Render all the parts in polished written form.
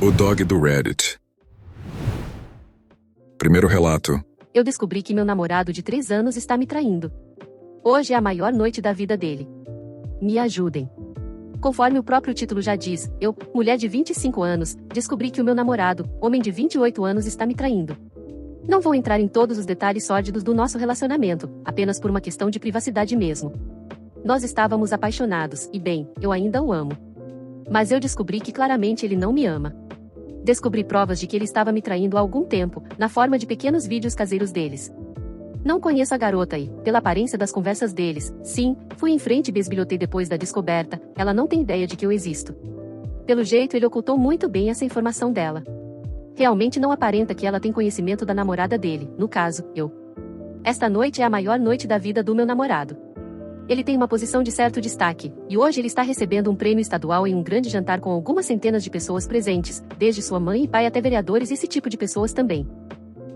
O dog do Reddit. Primeiro relato. Eu descobri que meu namorado de 3 anos está me traindo. Hoje é a maior noite da vida dele. Me ajudem. Conforme o próprio título já diz, eu, mulher de 25 anos, descobri que o meu namorado, homem de 28 anos, está me traindo. Não vou entrar em todos os detalhes sórdidos do nosso relacionamento, apenas por uma questão de privacidade mesmo. Nós estávamos apaixonados, e bem, eu ainda o amo. Mas eu descobri que claramente ele não me ama. Descobri provas de que ele estava me traindo há algum tempo, na forma de pequenos vídeos caseiros deles. Não conheço a garota e, pela aparência das conversas deles, sim, fui em frente e besbilhotei depois da descoberta, ela não tem ideia de que eu existo. Pelo jeito ele ocultou muito bem essa informação dela. Realmente não aparenta que ela tem conhecimento da namorada dele, no caso, eu. Esta noite é a maior noite da vida do meu namorado. Ele tem uma posição de certo destaque, e hoje ele está recebendo um prêmio estadual em um grande jantar com algumas centenas de pessoas presentes, desde sua mãe e pai até vereadores e esse tipo de pessoas também.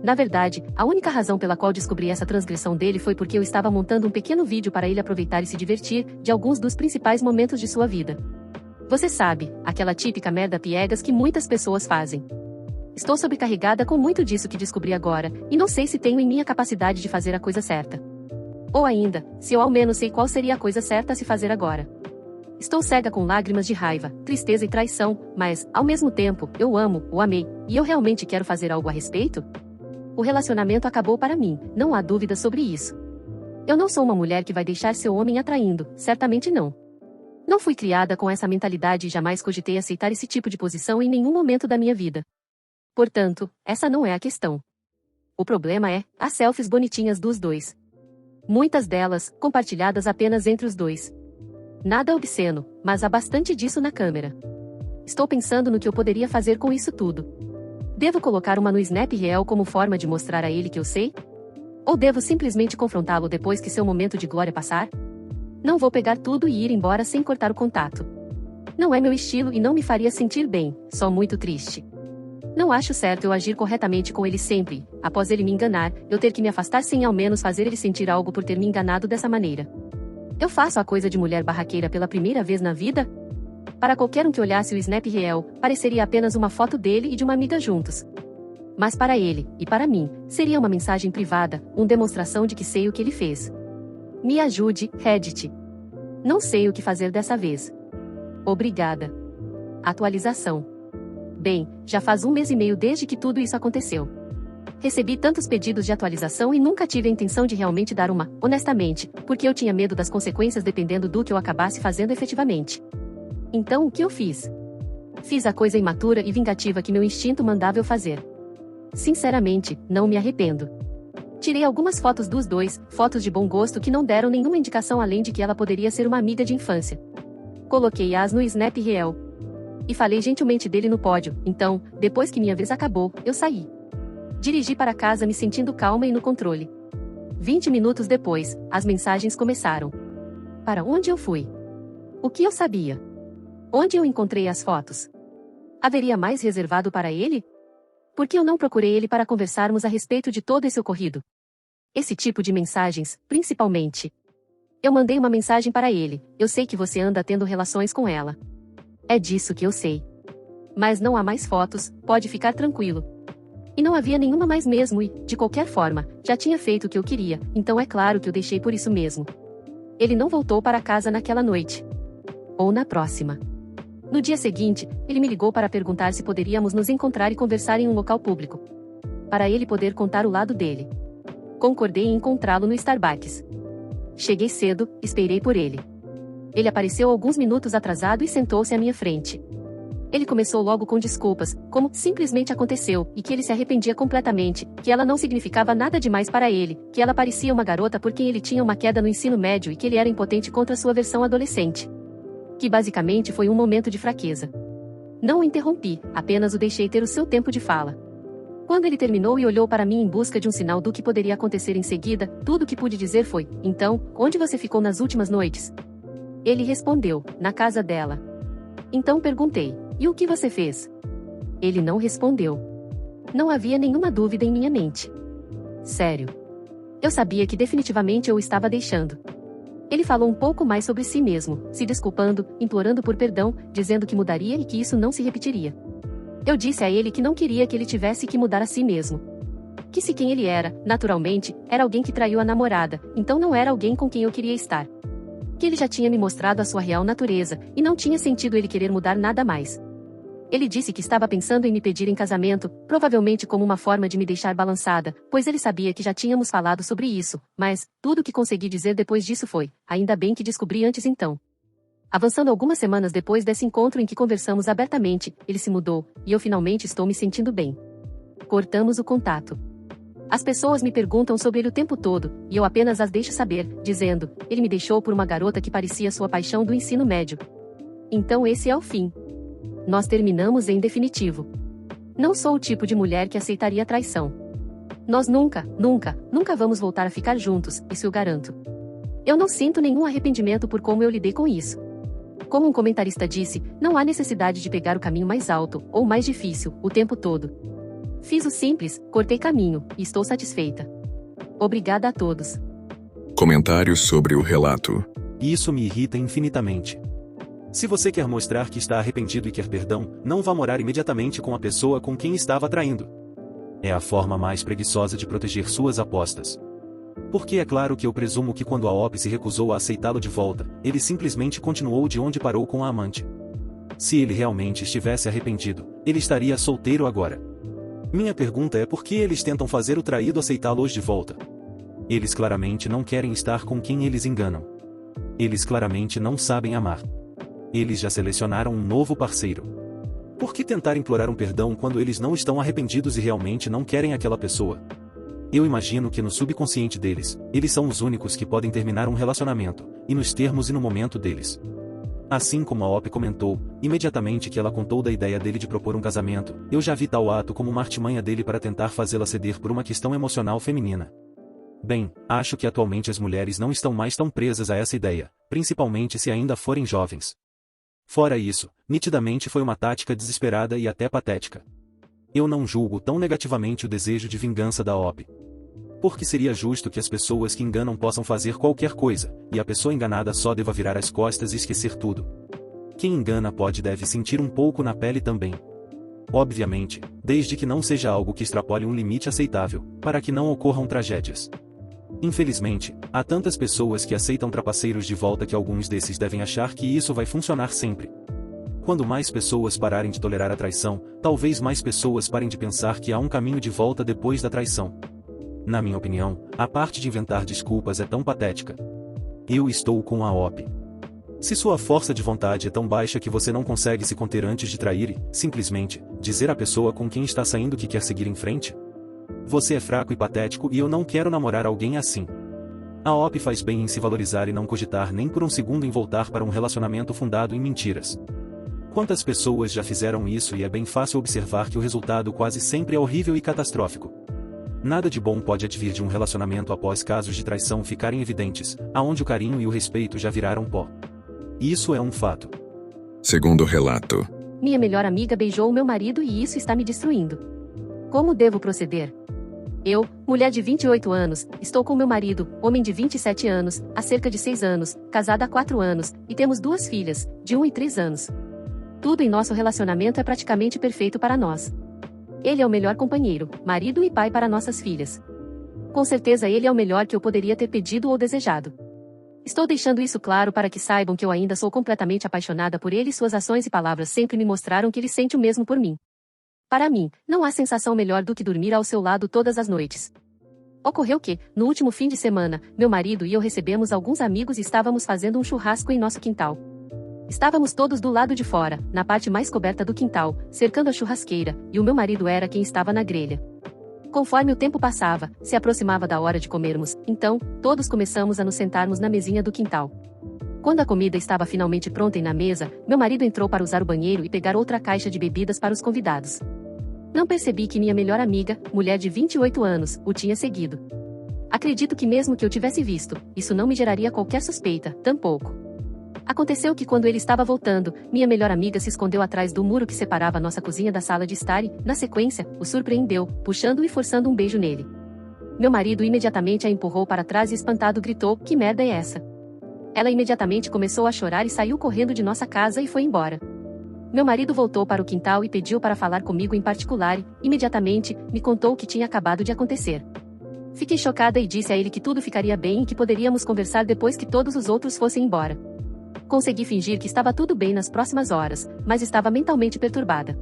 Na verdade, a única razão pela qual descobri essa transgressão dele foi porque eu estava montando um pequeno vídeo para ele aproveitar e se divertir, de alguns dos principais momentos de sua vida. Você sabe, aquela típica merda piegas que muitas pessoas fazem. Estou sobrecarregada com muito disso que descobri agora, e não sei se tenho em mim a capacidade de fazer a coisa certa. Ou ainda, se eu ao menos sei qual seria a coisa certa a se fazer agora. Estou cega com lágrimas de raiva, tristeza e traição, mas, ao mesmo tempo, eu o amo, o amei, e eu realmente quero fazer algo a respeito? O relacionamento acabou para mim, não há dúvida sobre isso. Eu não sou uma mulher que vai deixar seu homem atraindo, certamente não. Não fui criada com essa mentalidade e jamais cogitei aceitar esse tipo de posição em nenhum momento da minha vida. Portanto, essa não é a questão. O problema é, as selfies bonitinhas dos dois. Muitas delas, compartilhadas apenas entre os dois. Nada obsceno, mas há bastante disso na câmera. Estou pensando no que eu poderia fazer com isso tudo. Devo colocar uma no Snap Real como forma de mostrar a ele que eu sei? Ou devo simplesmente confrontá-lo depois que seu momento de glória passar? Não vou pegar tudo e ir embora sem cortar o contato. Não é meu estilo e não me faria sentir bem, só muito triste. Não acho certo eu agir corretamente com ele sempre, após ele me enganar, eu ter que me afastar sem ao menos fazer ele sentir algo por ter me enganado dessa maneira. Eu faço a coisa de mulher barraqueira pela primeira vez na vida? Para qualquer um que olhasse o Snap Real, pareceria apenas uma foto dele e de uma amiga juntos. Mas para ele, e para mim, seria uma mensagem privada, uma demonstração de que sei o que ele fez. Me ajude, Reddit. Não sei o que fazer dessa vez. Obrigada. Atualização. Bem, já faz 1 mês e meio desde que tudo isso aconteceu. Recebi tantos pedidos de atualização e nunca tive a intenção de realmente dar uma, honestamente, porque eu tinha medo das consequências dependendo do que eu acabasse fazendo efetivamente. Então o que eu fiz? Fiz a coisa imatura e vingativa que meu instinto mandava eu fazer. Sinceramente, não me arrependo. Tirei algumas fotos dos dois, fotos de bom gosto que não deram nenhuma indicação além de que ela poderia ser uma amiga de infância. Coloquei-as no Snap Real. E falei gentilmente dele no pódio, então, depois que minha vez acabou, eu saí. Dirigi para casa me sentindo calma e no controle. 20 minutos depois, as mensagens começaram. Para onde eu fui? O que eu sabia? Onde eu encontrei as fotos? Haveria mais reservado para ele? Por que eu não procurei ele para conversarmos a respeito de todo esse ocorrido? Esse tipo de mensagens, principalmente. Eu mandei uma mensagem para ele, eu sei que você anda tendo relações com ela. É disso que eu sei. Mas não há mais fotos, pode ficar tranquilo. E não havia nenhuma mais mesmo e, de qualquer forma, já tinha feito o que eu queria, então é claro que eu deixei por isso mesmo. Ele não voltou para casa naquela noite. Ou na próxima. No dia seguinte, ele me ligou para perguntar se poderíamos nos encontrar e conversar em um local público. Para ele poder contar o lado dele. Concordei em encontrá-lo no Starbucks. Cheguei cedo, esperei por ele. Ele apareceu alguns minutos atrasado e sentou-se à minha frente. Ele começou logo com desculpas, como simplesmente aconteceu, e que ele se arrependia completamente, que ela não significava nada demais para ele, que ela parecia uma garota por quem ele tinha uma queda no ensino médio e que ele era impotente contra sua versão adolescente. Que basicamente foi um momento de fraqueza. Não o interrompi, apenas o deixei ter o seu tempo de fala. Quando ele terminou e olhou para mim em busca de um sinal do que poderia acontecer em seguida, tudo o que pude dizer foi: então, onde você ficou nas últimas noites? Ele respondeu: na casa dela. Então perguntei: e o que você fez? Ele não respondeu. Não havia nenhuma dúvida em minha mente. Sério. Eu sabia que definitivamente eu o estava deixando. Ele falou um pouco mais sobre si mesmo, se desculpando, implorando por perdão, dizendo que mudaria e que isso não se repetiria. Eu disse a ele que não queria que ele tivesse que mudar a si mesmo. Que se quem ele era, naturalmente, era alguém que traiu a namorada, então não era alguém com quem eu queria estar. Que ele já tinha me mostrado a sua real natureza, e não tinha sentido ele querer mudar nada mais. Ele disse que estava pensando em me pedir em casamento, provavelmente como uma forma de me deixar balançada, pois ele sabia que já tínhamos falado sobre isso, mas, tudo o que consegui dizer depois disso foi, ainda bem que descobri antes então. Avançando algumas semanas depois desse encontro em que conversamos abertamente, ele se mudou, e eu finalmente estou me sentindo bem. Cortamos o contato. As pessoas me perguntam sobre ele o tempo todo, e eu apenas as deixo saber, dizendo, ele me deixou por uma garota que parecia sua paixão do ensino médio. Então esse é o fim. Nós terminamos em definitivo. Não sou o tipo de mulher que aceitaria traição. Nós nunca vamos voltar a ficar juntos, isso eu garanto. Eu não sinto nenhum arrependimento por como eu lidei com isso. Como um comentarista disse, não há necessidade de pegar o caminho mais alto, ou mais difícil, o tempo todo. Fiz o simples, cortei caminho, e estou satisfeita. Obrigada a todos. Comentários sobre o relato. Isso me irrita infinitamente. Se você quer mostrar que está arrependido e quer perdão, não vá morar imediatamente com a pessoa com quem estava traindo. É a forma mais preguiçosa de proteger suas apostas. Porque é claro que eu presumo que quando a OP se recusou a aceitá-lo de volta, ele simplesmente continuou de onde parou com a amante. Se ele realmente estivesse arrependido, ele estaria solteiro agora. Minha pergunta é por que eles tentam fazer o traído aceitá-los de volta? Eles claramente não querem estar com quem eles enganam. Eles claramente não sabem amar. Eles já selecionaram um novo parceiro. Por que tentar implorar um perdão quando eles não estão arrependidos e realmente não querem aquela pessoa? Eu imagino que no subconsciente deles, eles são os únicos que podem terminar um relacionamento, e nos termos e no momento deles. Assim como a OP comentou, imediatamente que ela contou da ideia dele de propor um casamento, eu já vi tal ato como uma artimanha dele para tentar fazê-la ceder por uma questão emocional feminina. Bem, acho que atualmente as mulheres não estão mais tão presas a essa ideia, principalmente se ainda forem jovens. Fora isso, nitidamente foi uma tática desesperada e até patética. Eu não julgo tão negativamente o desejo de vingança da OP. Porque seria justo que as pessoas que enganam possam fazer qualquer coisa, e a pessoa enganada só deva virar as costas e esquecer tudo. Quem engana pode e deve sentir um pouco na pele também. Obviamente, desde que não seja algo que extrapole um limite aceitável, para que não ocorram tragédias. Infelizmente, há tantas pessoas que aceitam trapaceiros de volta que alguns desses devem achar que isso vai funcionar sempre. Quando mais pessoas pararem de tolerar a traição, talvez mais pessoas parem de pensar que há um caminho de volta depois da traição. Na minha opinião, a parte de inventar desculpas é tão patética. Eu estou com a OP. Se sua força de vontade é tão baixa que você não consegue se conter antes de trair e, simplesmente, dizer à pessoa com quem está saindo que quer seguir em frente, você é fraco e patético e eu não quero namorar alguém assim. A OP faz bem em se valorizar e não cogitar nem por um segundo em voltar para um relacionamento fundado em mentiras. Quantas pessoas já fizeram isso e é bem fácil observar que o resultado quase sempre é horrível e catastrófico. Nada de bom pode advir de um relacionamento após casos de traição ficarem evidentes, aonde o carinho e o respeito já viraram pó. Isso é um fato. Segundo relato. Minha melhor amiga beijou meu marido e isso está me destruindo. Como devo proceder? Eu, mulher de 28 anos, estou com meu marido, homem de 27 anos, há cerca de 6 anos, casada há 4 anos, e temos 2 filhas, de 1 e 3 anos. Tudo em nosso relacionamento é praticamente perfeito para nós. Ele é o melhor companheiro, marido e pai para nossas filhas. Com certeza ele é o melhor que eu poderia ter pedido ou desejado. Estou deixando isso claro para que saibam que eu ainda sou completamente apaixonada por ele e suas ações e palavras sempre me mostraram que ele sente o mesmo por mim. Para mim, não há sensação melhor do que dormir ao seu lado todas as noites. Ocorreu que, no último fim de semana, meu marido e eu recebemos alguns amigos e estávamos fazendo um churrasco em nosso quintal. Estávamos todos do lado de fora, na parte mais coberta do quintal, cercando a churrasqueira, e o meu marido era quem estava na grelha. Conforme o tempo passava, se aproximava da hora de comermos, então, todos começamos a nos sentarmos na mesinha do quintal. Quando a comida estava finalmente pronta e na mesa, meu marido entrou para usar o banheiro e pegar outra caixa de bebidas para os convidados. Não percebi que minha melhor amiga, mulher de 28 anos, o tinha seguido. Acredito que mesmo que eu tivesse visto, isso não me geraria qualquer suspeita, tampouco. Aconteceu que quando ele estava voltando, minha melhor amiga se escondeu atrás do muro que separava nossa cozinha da sala de estar e, na sequência, o surpreendeu, puxando e forçando um beijo nele. Meu marido imediatamente a empurrou para trás e espantado gritou, que merda é essa? Ela imediatamente começou a chorar e saiu correndo de nossa casa e foi embora. Meu marido voltou para o quintal e pediu para falar comigo em particular e, imediatamente, me contou o que tinha acabado de acontecer. Fiquei chocada e disse a ele que tudo ficaria bem e que poderíamos conversar depois que todos os outros fossem embora. Consegui fingir que estava tudo bem nas próximas horas, mas estava mentalmente perturbada.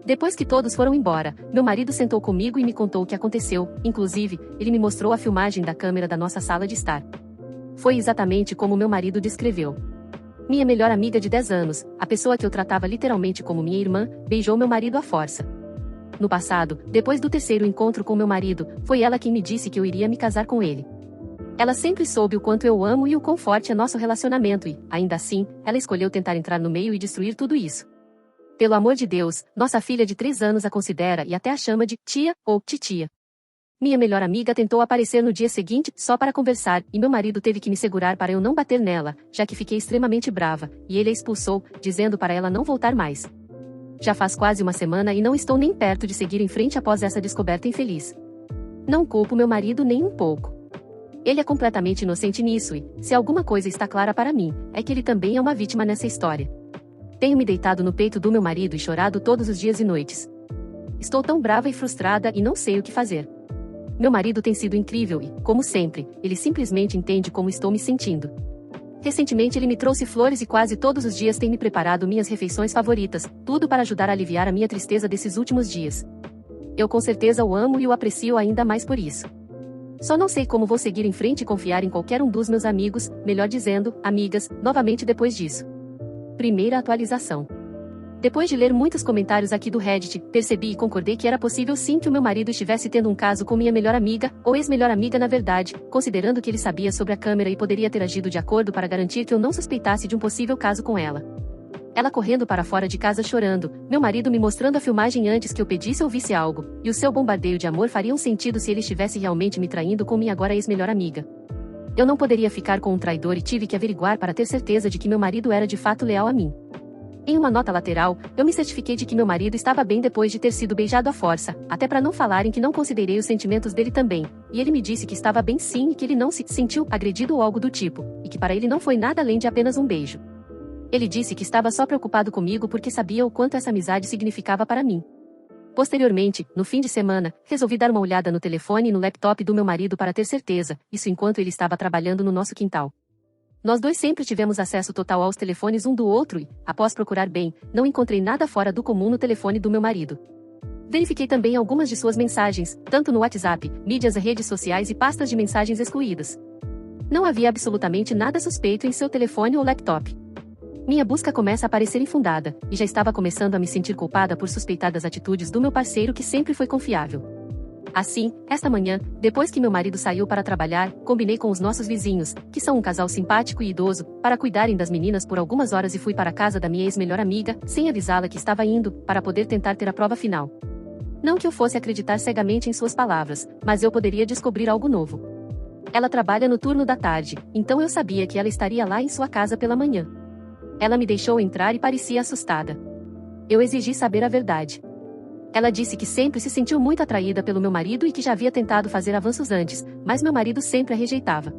Depois que todos foram embora, meu marido sentou comigo e me contou o que aconteceu, inclusive, ele me mostrou a filmagem da câmera da nossa sala de estar. Foi exatamente como meu marido descreveu. Minha melhor amiga de 10 anos, a pessoa que eu tratava literalmente como minha irmã, beijou meu marido à força. No passado, depois do terceiro encontro com meu marido, foi ela quem me disse que eu iria me casar com ele. Ela sempre soube o quanto eu amo e o quão forte é nosso relacionamento e, ainda assim, ela escolheu tentar entrar no meio e destruir tudo isso. Pelo amor de Deus, nossa filha de 3 anos a considera e até a chama de tia ou titia. Minha melhor amiga tentou aparecer no dia seguinte só para conversar e meu marido teve que me segurar para eu não bater nela, já que fiquei extremamente brava, e ele a expulsou, dizendo para ela não voltar mais. Já faz quase uma semana e não estou nem perto de seguir em frente após essa descoberta infeliz. Não culpo meu marido nem um pouco. Ele é completamente inocente nisso e, se alguma coisa está clara para mim, é que ele também é uma vítima nessa história. Tenho me deitado no peito do meu marido e chorado todos os dias e noites. Estou tão brava e frustrada e não sei o que fazer. Meu marido tem sido incrível e, como sempre, ele simplesmente entende como estou me sentindo. Recentemente ele me trouxe flores e quase todos os dias tem me preparado minhas refeições favoritas, tudo para ajudar a aliviar a minha tristeza desses últimos dias. Eu com certeza o amo e o aprecio ainda mais por isso. Só não sei como vou seguir em frente e confiar em qualquer um dos meus amigos, melhor dizendo, amigas, novamente depois disso. Primeira atualização. Depois de ler muitos comentários aqui do Reddit, percebi e concordei que era possível sim que o meu marido estivesse tendo um caso com minha melhor amiga, ou ex-melhor amiga na verdade, considerando que ele sabia sobre a câmera e poderia ter agido de acordo para garantir que eu não suspeitasse de um possível caso com ela. Ela correndo para fora de casa chorando, meu marido me mostrando a filmagem antes que eu pedisse ou visse algo, e o seu bombardeio de amor faria um sentido se ele estivesse realmente me traindo com minha agora ex-melhor amiga. Eu não poderia ficar com um traidor e tive que averiguar para ter certeza de que meu marido era de fato leal a mim. Em uma nota lateral, eu me certifiquei de que meu marido estava bem depois de ter sido beijado à força, até para não falarem que não considerei os sentimentos dele também, e ele me disse que estava bem sim e que ele não se sentiu agredido ou algo do tipo, e que para ele não foi nada além de apenas um beijo. Ele disse que estava só preocupado comigo porque sabia o quanto essa amizade significava para mim. Posteriormente, no fim de semana, resolvi dar uma olhada no telefone e no laptop do meu marido para ter certeza, isso enquanto ele estava trabalhando no nosso quintal. Nós dois sempre tivemos acesso total aos telefones um do outro e, após procurar bem, não encontrei nada fora do comum no telefone do meu marido. Verifiquei também algumas de suas mensagens, tanto no WhatsApp, mídias e redes sociais e pastas de mensagens excluídas. Não havia absolutamente nada suspeito em seu telefone ou laptop. Minha busca começa a parecer infundada, e já estava começando a me sentir culpada por suspeitar das atitudes do meu parceiro que sempre foi confiável. Assim, esta manhã, depois que meu marido saiu para trabalhar, combinei com os nossos vizinhos, que são um casal simpático e idoso, para cuidarem das meninas por algumas horas e fui para a casa da minha ex-melhor amiga, sem avisá-la que estava indo, para poder tentar ter a prova final. Não que eu fosse acreditar cegamente em suas palavras, mas eu poderia descobrir algo novo. Ela trabalha no turno da tarde, então eu sabia que ela estaria lá em sua casa pela manhã. Ela me deixou entrar e parecia assustada. Eu exigi saber a verdade. Ela disse que sempre se sentiu muito atraída pelo meu marido e que já havia tentado fazer avanços antes, mas meu marido sempre a rejeitava.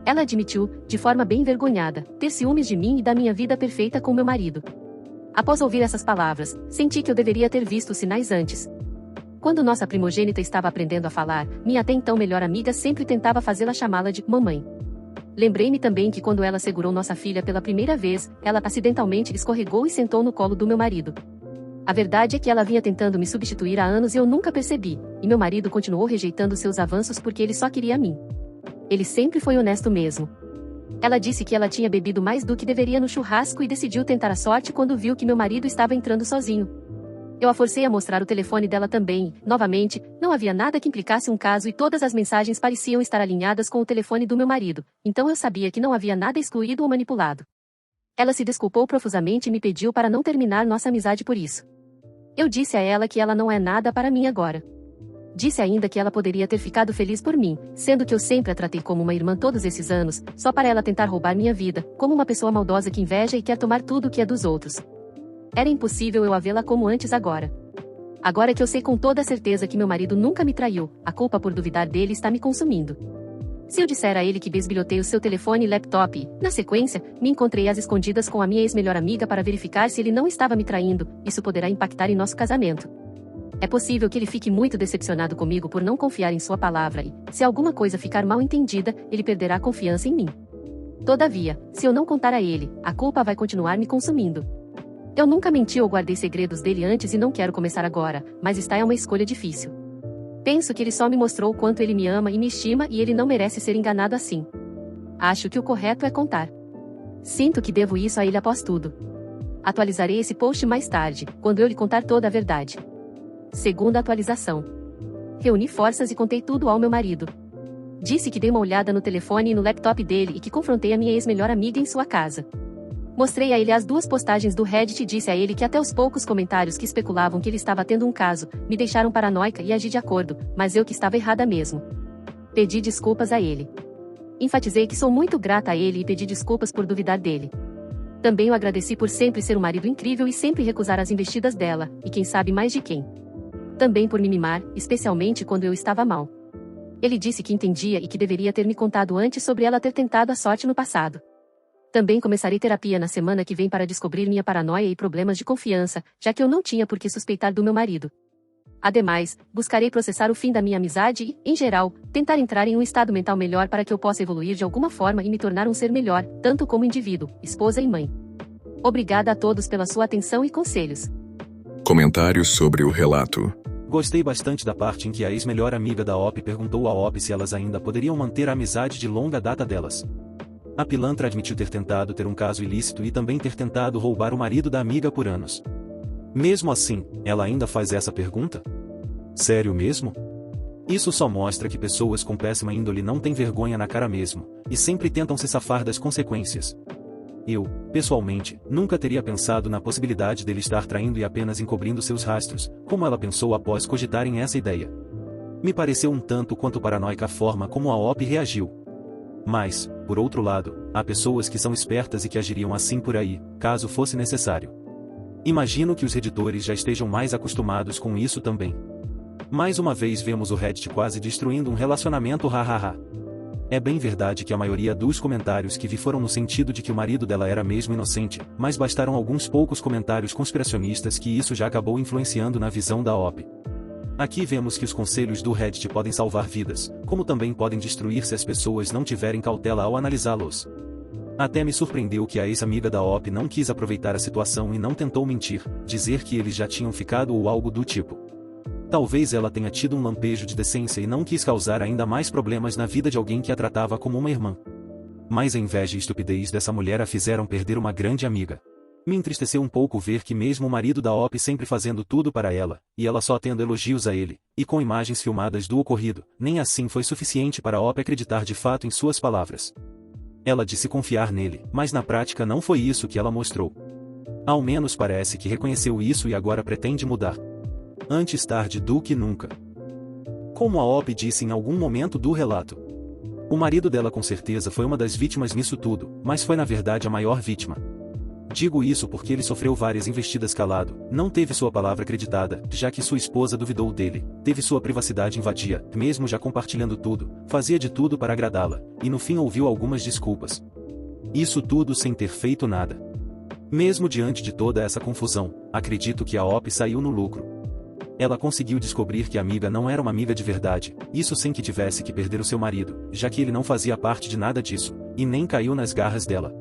Ela admitiu, de forma bem envergonhada, ter ciúmes de mim e da minha vida perfeita com meu marido. Após ouvir essas palavras, senti que eu deveria ter visto os sinais antes. Quando nossa primogênita estava aprendendo a falar, minha até então melhor amiga sempre tentava fazê-la chamá-la de mamãe. Lembrei-me também que quando ela segurou nossa filha pela primeira vez, ela acidentalmente escorregou e sentou no colo do meu marido. A verdade é que ela vinha tentando me substituir há anos e eu nunca percebi, e meu marido continuou rejeitando seus avanços porque ele só queria a mim. Ele sempre foi honesto mesmo. Ela disse que ela tinha bebido mais do que deveria no churrasco e decidiu tentar a sorte quando viu que meu marido estava entrando sozinho. Eu a forcei a mostrar o telefone dela também, e, novamente, não havia nada que implicasse um caso e todas as mensagens pareciam estar alinhadas com o telefone do meu marido, então eu sabia que não havia nada excluído ou manipulado. Ela se desculpou profusamente e me pediu para não terminar nossa amizade por isso. Eu disse a ela que ela não é nada para mim agora. Disse ainda que ela poderia ter ficado feliz por mim, sendo que eu sempre a tratei como uma irmã todos esses anos, só para ela tentar roubar minha vida, como uma pessoa maldosa que inveja e quer tomar tudo o que é dos outros. Era impossível eu a vê-la como antes agora. Agora que eu sei com toda certeza que meu marido nunca me traiu, a culpa por duvidar dele está me consumindo. Se eu disser a ele que bisbilhotei o seu telefone e laptop e, na sequência, me encontrei às escondidas com a minha ex-melhor amiga para verificar se ele não estava me traindo, isso poderá impactar em nosso casamento. É possível que ele fique muito decepcionado comigo por não confiar em sua palavra e, se alguma coisa ficar mal entendida, ele perderá a confiança em mim. Todavia, se eu não contar a ele, a culpa vai continuar me consumindo. Eu nunca menti ou guardei segredos dele antes e não quero começar agora, mas esta é uma escolha difícil. Penso que ele só me mostrou o quanto ele me ama e me estima e ele não merece ser enganado assim. Acho que o correto é contar. Sinto que devo isso a ele após tudo. Atualizarei esse post mais tarde, quando eu lhe contar toda a verdade. Segunda atualização. Reuni forças e contei tudo ao meu marido. Disse que dei uma olhada no telefone e no laptop dele e que confrontei a minha ex-melhor amiga em sua casa. Mostrei a ele as 2 postagens do Reddit e disse a ele que até os poucos comentários que especulavam que ele estava tendo um caso, me deixaram paranoica e agi de acordo, mas eu que estava errada mesmo. Pedi desculpas a ele. Enfatizei que sou muito grata a ele e pedi desculpas por duvidar dele. Também o agradeci por sempre ser um marido incrível e sempre recusar as investidas dela, e quem sabe mais de quem. Também por me mimar, especialmente quando eu estava mal. Ele disse que entendia e que deveria ter me contado antes sobre ela ter tentado a sorte no passado. Também começarei terapia na semana que vem para descobrir minha paranoia e problemas de confiança, já que eu não tinha por que suspeitar do meu marido. Ademais, buscarei processar o fim da minha amizade e, em geral, tentar entrar em um estado mental melhor para que eu possa evoluir de alguma forma e me tornar um ser melhor, tanto como indivíduo, esposa e mãe. Obrigada a todos pela sua atenção e conselhos. Comentários sobre o relato. Gostei bastante da parte em que a ex-melhor amiga da OP perguntou à OP se elas ainda poderiam manter a amizade de longa data delas. A pilantra admitiu ter tentado ter um caso ilícito e também ter tentado roubar o marido da amiga por anos. Mesmo assim, ela ainda faz essa pergunta? Sério mesmo? Isso só mostra que pessoas com péssima índole não têm vergonha na cara mesmo, e sempre tentam se safar das consequências. Eu, pessoalmente, nunca teria pensado na possibilidade dele estar traindo e apenas encobrindo seus rastros, como ela pensou após cogitarem essa ideia. Me pareceu um tanto quanto paranoica a forma como a OP reagiu. Mas, por outro lado, há pessoas que são espertas e que agiriam assim por aí, caso fosse necessário. Imagino que os reditores já estejam mais acostumados com isso também. Mais uma vez vemos o Reddit quase destruindo um relacionamento hahaha. É bem verdade que a maioria dos comentários que vi foram no sentido de que o marido dela era mesmo inocente, mas bastaram alguns poucos comentários conspiracionistas que isso já acabou influenciando na visão da OP. Aqui vemos que os conselhos do Reddit podem salvar vidas, como também podem destruir se as pessoas não tiverem cautela ao analisá-los. Até me surpreendeu que a ex-amiga da OP não quis aproveitar a situação e não tentou mentir, dizer que eles já tinham ficado ou algo do tipo. Talvez ela tenha tido um lampejo de decência e não quis causar ainda mais problemas na vida de alguém que a tratava como uma irmã. Mas a inveja e estupidez dessa mulher a fizeram perder uma grande amiga. Me entristeceu um pouco ver que mesmo o marido da OP sempre fazendo tudo para ela, e ela só tendo elogios a ele, e com imagens filmadas do ocorrido, nem assim foi suficiente para a OP acreditar de fato em suas palavras. Ela disse confiar nele, mas na prática não foi isso que ela mostrou. Ao menos parece que reconheceu isso e agora pretende mudar. Antes tarde do que nunca. Como a OP disse em algum momento do relato. O marido dela com certeza foi uma das vítimas nisso tudo, mas foi na verdade a maior vítima. Digo isso porque ele sofreu várias investidas calado, não teve sua palavra acreditada, já que sua esposa duvidou dele, teve sua privacidade invadida, mesmo já compartilhando tudo, fazia de tudo para agradá-la, e no fim ouviu algumas desculpas. Isso tudo sem ter feito nada. Mesmo diante de toda essa confusão, acredito que a OP saiu no lucro. Ela conseguiu descobrir que a amiga não era uma amiga de verdade, isso sem que tivesse que perder o seu marido, já que ele não fazia parte de nada disso, e nem caiu nas garras dela.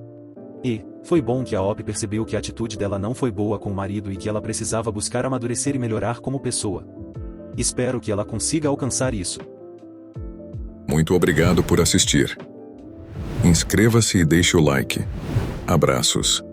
E, foi bom que a OP percebeu que a atitude dela não foi boa com o marido e que ela precisava buscar amadurecer e melhorar como pessoa. Espero que ela consiga alcançar isso. Muito obrigado por assistir. Inscreva-se e deixe o like. Abraços.